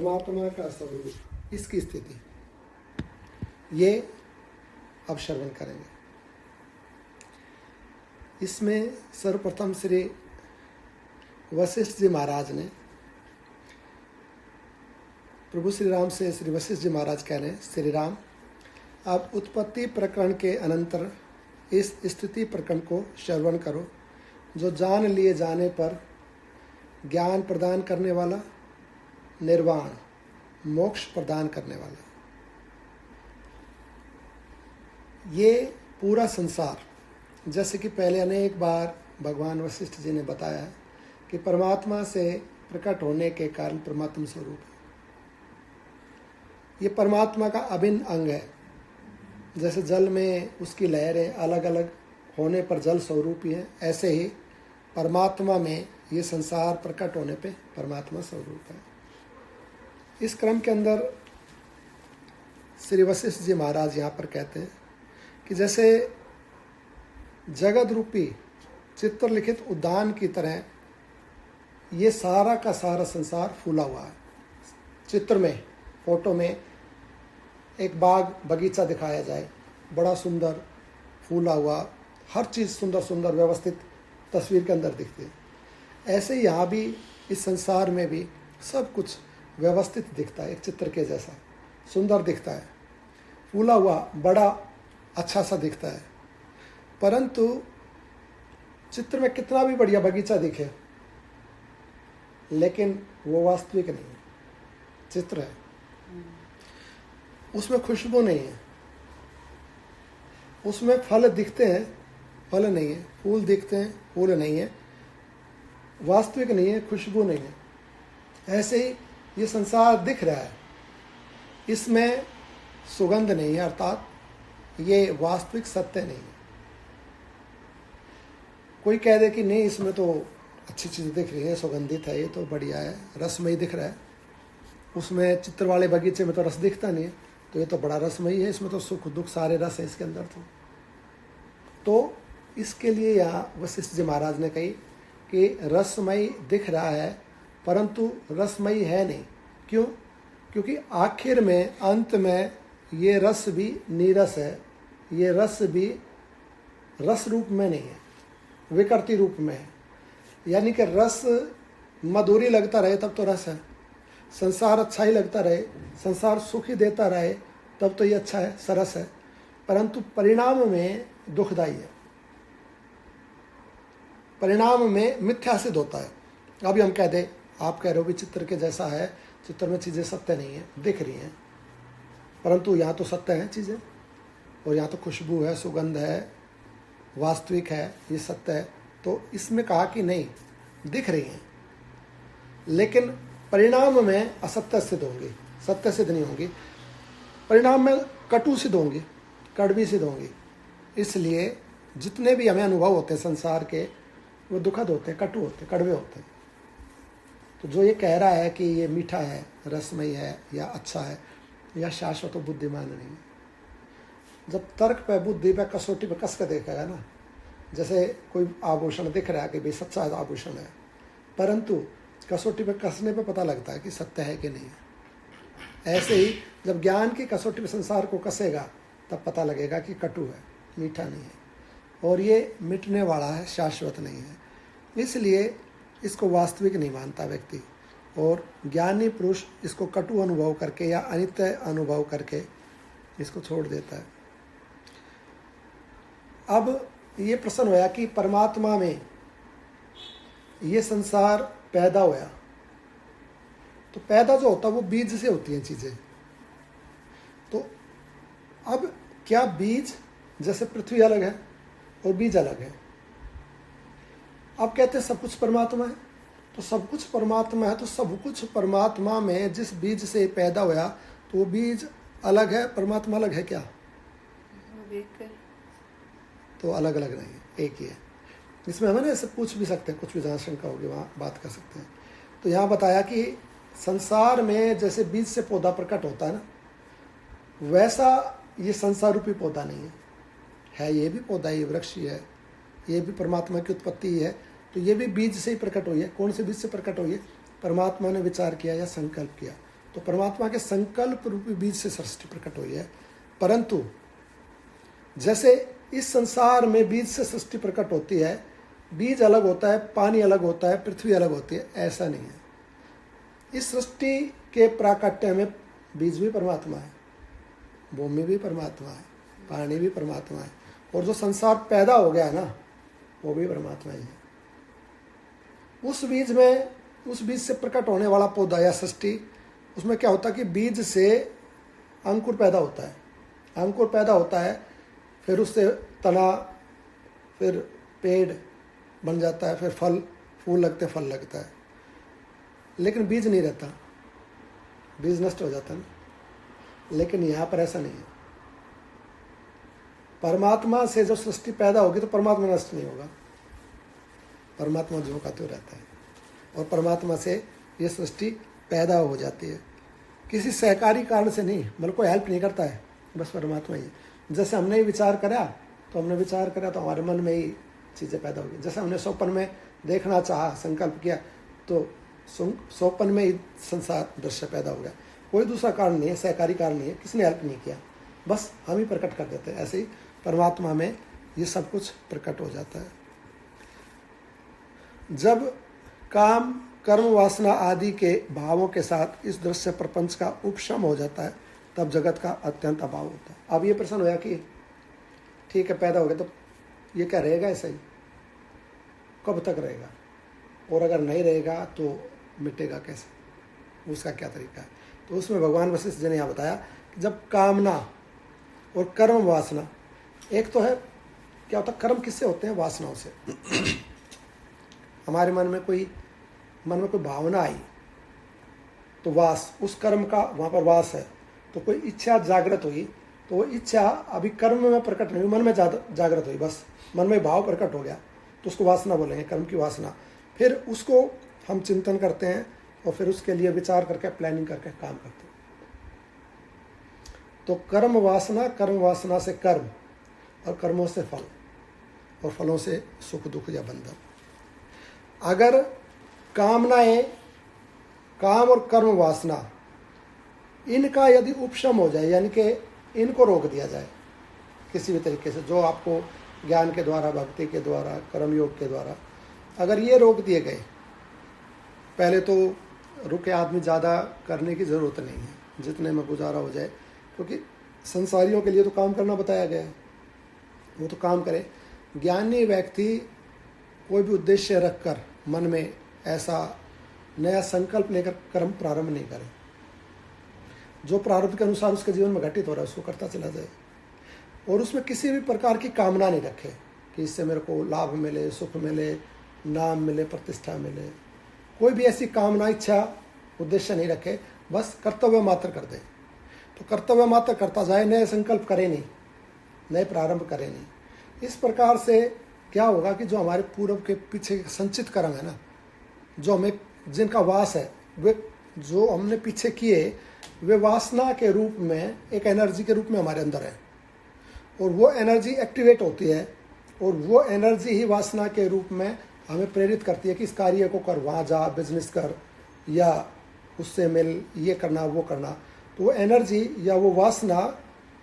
परमात्मा का स्वरूप, इसकी स्थिति, ये अब श्रवण करेंगे। इसमें सर्वप्रथम श्री वशिष्ठ जी महाराज ने, प्रभु श्री राम से श्री वशिष्ठ जी महाराज कह रहे हैं, श्री राम आप उत्पत्ति प्रकरण के अनंतर इस स्थिति प्रकरण को श्रवण करो, जो जान लिए जाने पर ज्ञान प्रदान करने वाला, निर्वाण मोक्ष प्रदान करने वाला। ये पूरा संसार, जैसे कि पहले अनेक बार भगवान वशिष्ठ जी ने बताया कि परमात्मा से प्रकट होने के कारण परमात्मा स्वरूप है। ये परमात्मा का अभिन्न अंग है। जैसे जल में उसकी लहरें अलग अलग होने पर जल स्वरूप ही है, ऐसे ही परमात्मा में ये संसार प्रकट होने पे परमात्मा स्वरूप है। इस क्रम के अंदर श्री वशिष्ठ जी महाराज यहाँ पर कहते हैं कि जैसे जगत रूपी चित्रलिखित उद्यान की तरह ये सारा का सारा संसार फूला हुआ है। चित्र में, फोटो में एक बाग बगीचा दिखाया जाए, बड़ा सुंदर फूला हुआ, हर चीज़ सुंदर सुंदर व्यवस्थित तस्वीर के अंदर दिखती है। ऐसे ही यहाँ भी इस संसार में भी सब कुछ व्यवस्थित दिखता है, एक चित्र के जैसा सुंदर दिखता है, फूला हुआ बड़ा अच्छा सा दिखता है। परंतु चित्र में कितना भी बढ़िया बगीचा दिखे, लेकिन वो वास्तविक नहीं है, चित्र है, उसमें खुशबू नहीं है, उसमें फल दिखते हैं, फल नहीं है, फूल दिखते हैं, फूल नहीं है, वास्तविक नहीं है, खुशबू नहीं है। ऐसे ही ये संसार दिख रहा है, इसमें सुगंध नहीं है, अर्थात ये वास्तविक सत्य नहीं है। कोई कह दे कि नहीं इसमें तो अच्छी चीज़ दिख रही है, सुगंधित है, ये तो बढ़िया है, रसमयी दिख रहा है, उसमें चित्र वाले बगीचे में तो रस दिखता नहीं है, तो ये तो बड़ा रसमयी है, इसमें तो सुख दुख सारे रस है इसके अंदर। तो इसके लिए यहाँ वशिष्ठ जी महाराज ने कही कि रसमयी दिख रहा है परंतु रसमयी है नहीं। क्यों? क्योंकि आखिर में, अंत में ये रस भी नीरस है, ये रस भी रस रूप में नहीं है, विकृति रूप में है। यानी कि रस मधुरी लगता रहे तब तो रस है, संसार अच्छा ही लगता रहे, संसार सुख ही देता रहे तब तो ये अच्छा है, सरस है, परंतु परिणाम में दुखदायी है, परिणाम में मिथ्या सिद्ध होता है। अभी हम कह दें, आप कह रहे हो भी चित्र के जैसा है, चित्र में चीज़ें सत्य नहीं है, दिख रही हैं, परंतु यहाँ तो सत्य हैं चीज़ें, और यहाँ तो खुशबू है, सुगंध है, वास्तविक है, ये सत्य है। तो इसमें कहा कि नहीं, दिख रही हैं लेकिन परिणाम में असत्य सिद्ध होंगी, सत्य सिद्ध नहीं होंगी, परिणाम में कटु सिद्ध होंगी, कड़वी सिद्ध होंगी। इसलिए जितने भी हमें अनुभव होते हैं संसार के, वो दुखद होते हैं, कटु होते हैं, कड़वे होते हैं। तो जो ये कह रहा है कि ये मीठा है, रसमयी है या अच्छा है, या शाश्वत और बुद्धिमान नहीं है। जब तर्क पे, बुद्धि पे, कसौटी पे कस के देखेगा ना, जैसे कोई आभूषण दिख रहा है कि भाई सच्चा आभूषण है, परंतु कसौटी पे कसने पे पता लगता है कि सत्य है कि नहीं है। ऐसे ही जब ज्ञान की कसौटी पे संसार को कसेगा तब पता लगेगा कि कटु है, मीठा नहीं है, और ये मिटने वाला है, शाश्वत नहीं है। इसलिए इसको वास्तविक नहीं मानता व्यक्ति, और ज्ञानी पुरुष इसको कटु अनुभव करके या अनित्य अनुभव करके इसको छोड़ देता है। अब ये प्रश्न होया कि परमात्मा में ये संसार पैदा होया, तो पैदा जो होता है वो बीज से होती हैं चीज़ें। तो अब क्या बीज, जैसे पृथ्वी अलग है और बीज अलग है, अब कहते हैं सब कुछ परमात्मा है, तो सब कुछ परमात्मा है, तो सब कुछ परमात्मा में जिस बीज से पैदा होया तो वो बीज अलग है, परमात्मा अलग है क्या? तो अलग अलग नहीं है, एक ही है। इसमें हमें ना ऐसे पूछ भी सकते हैं, कुछ भी जहाँ शंका होगी वहाँ बात कर सकते हैं। तो यहाँ बताया कि संसार में जैसे बीज से पौधा प्रकट होता है ना, वैसा ये संसार रूपी पौधा नहीं है, ये भी पौधा, ये वृक्ष ही है, ये भी परमात्मा की उत्पत्ति ही है। तो ये भी बीज से ही प्रकट हुई है। कौन से बीज से प्रकट हुई है? परमात्मा ने विचार किया या संकल्प किया, तो परमात्मा के संकल्प रूपी बीज से सृष्टि प्रकट हुई है। परंतु जैसे इस संसार में बीज से सृष्टि प्रकट होती है, बीज अलग होता है, पानी अलग होता है, पृथ्वी अलग होती है, ऐसा नहीं है। इस सृष्टि के प्राकट्य में बीज भी परमात्मा है, भूमि भी परमात्मा है, पानी भी परमात्मा है, और जो संसार पैदा हो गया है ना, वो भी परमात्मा ही है। उस बीज से प्रकट होने वाला पौधा या सृष्टि, उसमें क्या होता है कि बीज से अंकुर पैदा होता है, अंकुर पैदा होता है, फिर उससे तना, फिर पेड़ बन जाता है, फिर फल फूल लगते, फल लगता है, लेकिन बीज नहीं रहता, बीज नष्ट हो जाता है। लेकिन यहाँ पर ऐसा नहीं है। परमात्मा से जब सृष्टि पैदा होगी तो परमात्मा नष्ट नहीं होगा, परमात्मा जो का त्यों रहता है, और परमात्मा से ये सृष्टि पैदा हो जाती है, किसी सहकारी कारण से नहीं, मतलब कोई हेल्प नहीं करता है, बस परमात्मा ही है। जैसे हमने ही विचार करा तो हमारे मन में ही चीज़ें पैदा होगी। जैसे हमने स्वप्न में देखना चाहा, संकल्प किया, तो स्वप्न में ही संसार दृश्य पैदा हो गया। कोई दूसरा कारण नहीं है, सहकारी कारण नहीं है, किसी ने हेल्प नहीं किया, बस हम ही प्रकट कर देते हैं। ऐसे ही परमात्मा में ये सब कुछ प्रकट हो जाता है। जब काम कर्म वासना आदि के भावों के साथ इस दृश्य प्रपंच का उपशम हो जाता है, तब जगत का अत्यंत अभाव होता है। अब ये प्रश्न होया कि ठीक है, पैदा हो गया तो ये क्या रहेगा ऐसा ही, कब तक रहेगा, और अगर नहीं रहेगा तो मिटेगा कैसे, उसका क्या तरीका है। तो उसमें भगवान वशिष्ठ जी ने यहाँ बताया कि जब कामना और कर्म वासना, एक तो है क्या होता है, कर्म किससे होते हैं, वासनाओं से। हमारे मन में कोई भावना आई तो वास, उस कर्म का वहाँ पर वास है। तो कोई इच्छा जागृत हुई तो वो इच्छा अभी कर्म में प्रकट नहीं हुई, मन में जागृत हुई, बस मन में भाव प्रकट हो गया, तो उसको वासना बोलेंगे, कर्म की वासना। फिर उसको हम चिंतन करते हैं और फिर उसके लिए विचार करके, प्लानिंग करके काम करते हैं। तो कर्म वासना से कर्म, और कर्मों से फल, और फलों से सुख दुख या बंधन। अगर कामनाएं, काम और कर्म वासना, इनका यदि उपशम हो जाए, यानी कि इनको रोक दिया जाए किसी भी तरीके से, जो आपको ज्ञान के द्वारा, भक्ति के द्वारा, कर्मयोग के द्वारा, अगर ये रोक दिए गए, पहले तो रुके आदमी ज़्यादा करने की ज़रूरत नहीं है, जितने में गुजारा हो जाए, क्योंकि संसारियों के लिए तो काम करना बताया गया है, वो तो काम करे। ज्ञानी व्यक्ति कोई भी उद्देश्य रखकर मन में ऐसा नया संकल्प लेकर कर्म प्रारंभ नहीं करे, जो प्रारब्ध के अनुसार उसके जीवन में घटित हो रहा है उसको करता चला जाए, और उसमें किसी भी प्रकार की कामना नहीं रखे कि इससे मेरे को लाभ मिले, सुख मिले, नाम मिले, प्रतिष्ठा मिले। कोई भी ऐसी कामना, इच्छा, उद्देश्य नहीं रखे, बस कर्तव्य मात्र कर दे। तो कर्तव्य मात्र करता जाए, नए संकल्प करे नहीं, नए प्रारंभ करे नहीं। इस प्रकार से क्या होगा कि जो हमारे पूर्व के पीछे संचित कर्म है ना, जो हमें, जिनका वास है, वे जो हमने पीछे किए, वे वासना के रूप में, एक एनर्जी के रूप में हमारे अंदर है, और वो एनर्जी एक्टिवेट होती है, और वो एनर्जी ही वासना के रूप में हमें प्रेरित करती है कि इस कार्य को कर, वहाँ जा, बिजनेस कर, या उससे मिल, ये करना, वो करना। तो वो एनर्जी या वो वासना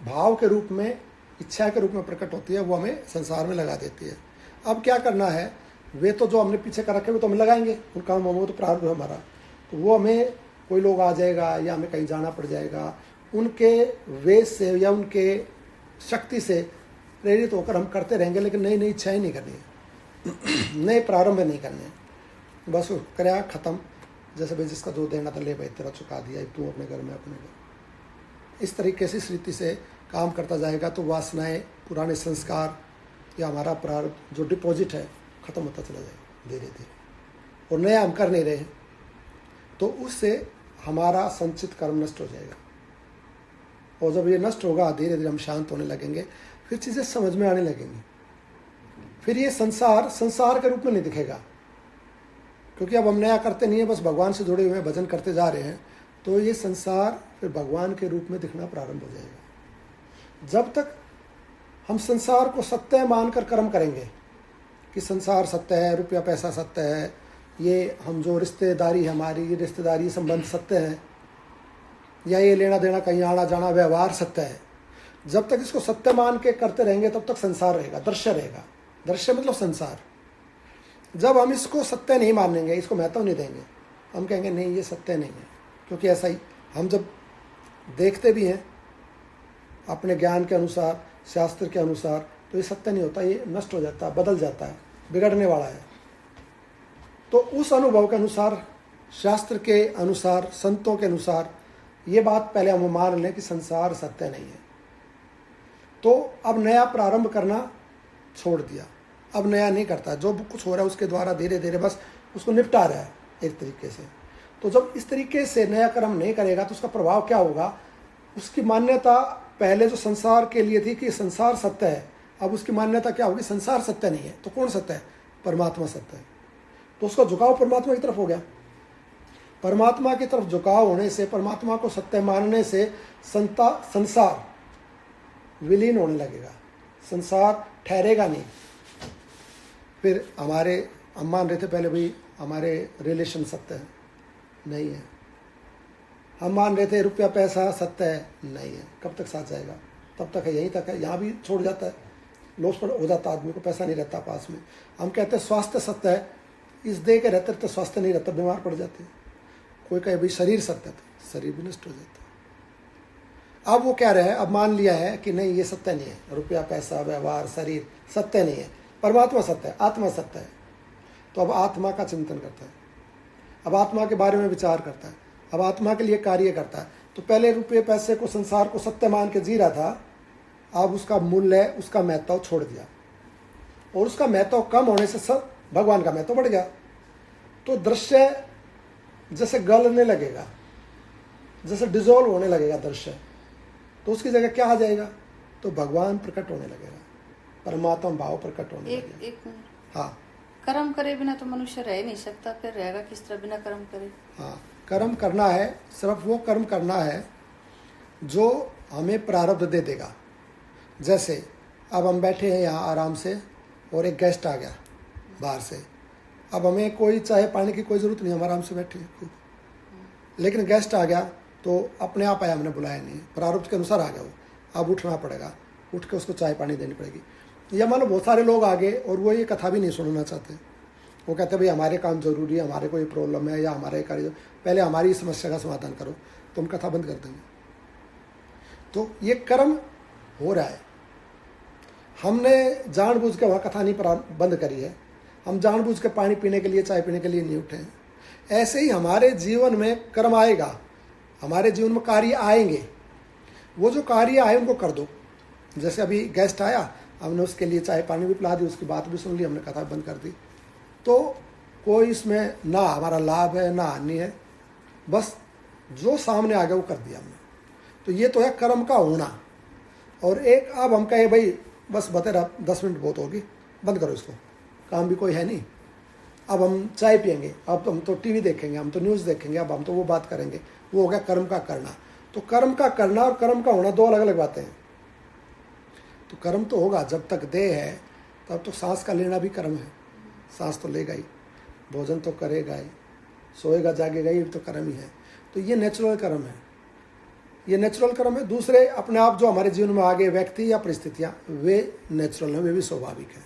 भाव के रूप में, इच्छा के रूप में प्रकट होती है, वो हमें संसार में लगा देती है। अब क्या करना है, वे तो जो हमने पीछे कर रखे वो तो हम लगाएंगे, उन कामों में, वो तो प्रारंभ है हमारा, तो वो हमें, कोई लोग आ जाएगा या हमें कहीं जाना पड़ जाएगा, उनके वेश से या उनके शक्ति से प्रेरित होकर हम करते रहेंगे, लेकिन नई नई इच्छाएं नहीं करनी है, नए प्रारंभ नहीं करने हैं, बस कराया खत्म। जैसे भाई जिसका जो देना था ले भाई तेरा चुका दिया, तू अपने घर में अपने घर। इस तरीके से इस रीति से काम करता जाएगा तो वासनाएं, पुराने संस्कार या हमारा प्रारब्ध जो डिपॉजिट है खत्म होता चला जाएगा धीरे धीरे, और नया हम कर नहीं रहे, तो उससे हमारा संचित कर्म नष्ट हो जाएगा। और जब ये नष्ट होगा, धीरे धीरे हम शांत होने लगेंगे, फिर चीज़ें समझ में आने लगेंगी। फिर ये संसार के रूप में नहीं दिखेगा, क्योंकि अब हम नया करते नहीं है, बस भगवान से जुड़े हुए हैं, भजन करते जा रहे हैं, तो ये संसार फिर भगवान के रूप में दिखना प्रारंभ हो जाएगा। जब तक हम संसार को सत्य मानकर कर्म करेंगे कि संसार सत्य है, रुपया पैसा सत्य है, ये हम जो रिश्तेदारी हमारी, ये रिश्तेदारी संबंध सत्य है, या ये लेना देना, कहीं आना जाना, व्यवहार सत्य है। जब तक इसको सत्य मान के करते रहेंगे तब तक संसार रहेगा, दृश्य रहेगा। दृश्य मतलब संसार। जब हम इसको सत्य नहीं मानेंगे, इसको महत्व नहीं देंगे, हम कहेंगे नहीं ये सत्य नहीं है, क्योंकि ऐसा ही हम जब देखते भी हैं अपने ज्ञान के अनुसार, शास्त्र के अनुसार, तो ये सत्य नहीं होता, ये नष्ट हो जाता है, बदल जाता है, बिगड़ने वाला है। तो उस अनुभव के अनुसार, शास्त्र के अनुसार, संतों के अनुसार ये बात पहले हम मान लें कि संसार सत्य नहीं है। तो अब नया प्रारंभ करना छोड़ दिया, अब नया नहीं करता। जो कुछ हो रहा है उसके द्वारा धीरे धीरे बस उसको निपटा रहा है एक तरीके से। तो जब इस तरीके से नया कर्म नहीं करेगा तो उसका प्रभाव क्या होगा? उसकी मान्यता पहले जो संसार के लिए थी कि संसार सत्य है, अब उसकी मान्यता क्या होगी? संसार सत्य नहीं है। तो कौन सत्य है? परमात्मा सत्य है। तो उसका झुकाव परमात्मा की तरफ हो गया। परमात्मा की तरफ झुकाव होने से, परमात्मा को सत्य मानने से संसार विलीन होने लगेगा, संसार ठहरेगा नहीं। फिर हम मान रहे थे पहले भाई हमारे रिलेशन सत्य है, नहीं है। हम मान रहे थे रुपया पैसा सत्य है, नहीं है। कब तक साथ जाएगा? तब तक है, यहीं तक है। यहाँ भी छोड़ जाता है, लॉस पर हो जाता आदमी को, पैसा नहीं रहता पास में। हम कहते हैं स्वास्थ्य सत्य है, इस देह के रहते तो स्वास्थ्य नहीं रहता, बीमार पड़ जाते हैं। कोई कहे भाई शरीर सत्य है, शरीर भी नष्ट हो जाता है। अब वो कह रहे हैं, अब मान लिया है कि नहीं ये सत्य नहीं है, रुपया पैसा व्यवहार शरीर सत्य नहीं है, परमात्मा सत्य है, आत्मा सत्य है। तो अब आत्मा का चिंतन करता है, अब आत्मा के बारे में विचार करता है, अब आत्मा के लिए कार्य करता है। तो पहले रुपये पैसे को, संसार को सत्य मान के जी रहा था, अब उसका मूल्य, उसका महत्व छोड़ दिया, और उसका महत्व कम होने से सब भगवान का महत्व बढ़ गया। तो दृश्य जैसे गलने लगेगा, जैसे डिजोल्व होने लगेगा दृश्य, तो उसकी जगह क्या आ जाएगा? तो भगवान प्रकट होने लगेगा, परमात्मा भाव प्रकट होने लगेगा। एक मिनट। हाँ, कर्म करे बिना तो मनुष्य रह नहीं सकता, फिर रहेगा किस तरह बिना कर्म करे? हाँ, कर्म करना है, सिर्फ वो कर्म करना है जो हमें प्रारब्ध दे देगा। जैसे अब हम बैठे हैं यहाँ आराम से, और एक गेस्ट आ गया बाहर से। अब हमें कोई चाय पानी की कोई ज़रूरत नहीं, हम आराम से बैठे हैं खूब। लेकिन गेस्ट आ गया तो अपने आप आया, हमने बुलाया नहीं, प्रारब्ध के अनुसार आ गया वो। अब उठना पड़ेगा, उठ के उसको चाय पानी देनी पड़ेगी। या मानो बहुत सारे लोग आ गए और वो ये कथा भी नहीं सुनना चाहते, वो कहते भाई हमारे काम जरूरी है, हमारे कोई प्रॉब्लम है या हमारे कार्य, पहले हमारी समस्या का समाधान करो, तो हम कथा बंद कर देंगे। तो ये कर्म हो रहा है, हमने जानबूझ के वहाँ कथा नहीं बंद करी है, हम जानबूझ के पानी पीने के लिए, चाय पीने के लिए नहीं उठे हैं। ऐसे ही हमारे जीवन में कर्म आएगा, हमारे जीवन में कार्य आएंगे। वो जो कार्य आए उनको कर दो। जैसे अभी गेस्ट आया, हमने उसके लिए चाय पानी भी पिला दी, उसकी बात भी सुन ली, हमने कथा बंद कर दी। तो कोई इसमें ना हमारा लाभ है ना हानि है, बस जो सामने आ गया वो कर दिया हमने। तो ये तो है कर्म का होना। और एक अब हम कहे भाई बस बतेरा 10 मिनट बहुत होगी, बंद करो इसको, काम भी कोई है नहीं, अब हम चाय पियेंगे, अब हम तो टीवी देखेंगे, हम तो न्यूज़ देखेंगे, अब हम तो वो बात करेंगे, वो हो गया कर्म का करना। तो कर्म का करना और कर्म का होना दो अलग अलग बातें हैं। तो कर्म तो होगा, जब तक देह है तब तो सांस का लेना भी कर्म है, सांस तो लेगा ही, भोजन तो करेगा ही, सोएगा जागेगा ही, तो कर्म ही है। तो ये नेचुरल कर्म है, ये नेचुरल कर्म है। दूसरे अपने आप जो हमारे जीवन में आ गए व्यक्ति या परिस्थितियाँ, वे नेचुरल हैं, वे भी स्वाभाविक हैं।